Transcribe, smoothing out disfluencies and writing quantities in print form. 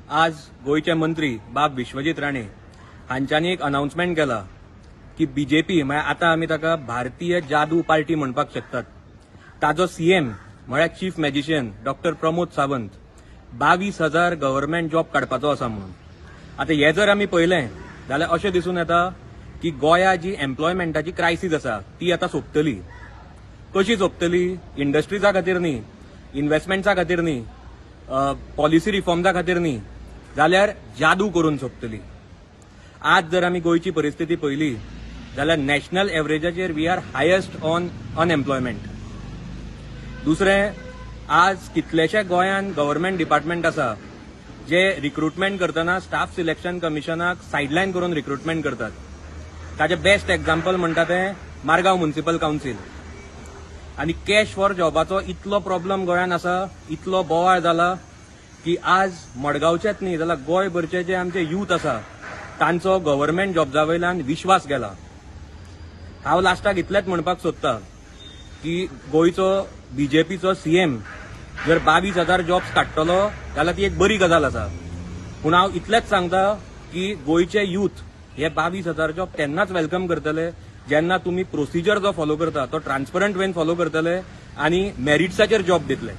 आज गोयचे मंत्री बाब विश्वजीत राणे हांच्यांनी एक अनाउन्समेंट केला की बीजेपी म्हळ्यार आतां आमी ताका भारतीय जादू पार्टी म्हणपाक शकतात. ताजो सीएम म्हळ्यार chief magician doctor Pramod Sawant 22,000 government job काडपाचो आसा म्हणून. आतां हे जर आमी पळयलें जाल्यार अशें दिसून येता की गोंया जी एम्प्लॉयमेंटाची क्रायसीस आसा ती आतां सोंपतली. कशी सोंपतली? इंडस्ट्रीजा खातीर न्ही, इन्व्हेस्टमेंट्सा खातीर न्ही, पॉलिसी रिफॉर्म्सा खातीर न्ही, जाल्यार जादू करून सोंपतली. आज जर आमी गोंयची परिस्थिती पळयली जाल्यार नॅशनल एव्हरेजाचेर we are highest on unemployment. दुसरें, आज कितलेशे गोंयान गव्हर्नमेंट डिपार्टमेंट आसा जे रिक्रुटमेंट करतना स्टाफ सिलेक्शन कमिशनाक सायडलायन करून रिक्रुटमेंट करतात. ताचे बेस्ट एक्झाम्पल म्हणटा तें मारगांव म्युनिसिपल कावन्सील. आनी कॅश फॉर जॉबाचो इतलो प्रॉब्लम गोंयान आसा, इतलो बोवाळ जाला की आज मडगांवचेच न्ही जाल्यार गोंयभरचे जे आमचे यूथ आसा तांचो गव्हर्नमेंट जॉब्सा वयल्यान विश्वास गेला. हांव लास्टाक इतलेंच म्हणपाक सोदतां की गोंयचो बीजेपीचो सीएम जर 22,000 जॉब्स काडटलो जाल्यार ती एक बरी गजाल आसा. पूण हांव इतलेंच सांगता की गोंयचे यूथ हे 22,000 जॉब तेन्नाच वेलकम करतले जेन्ना तुमी प्रोसिजर जो फॉलो करता तो ट्रान्सपरंट वेन फॉलो करतले आनी मेरिट्साचेर जॉब दितले.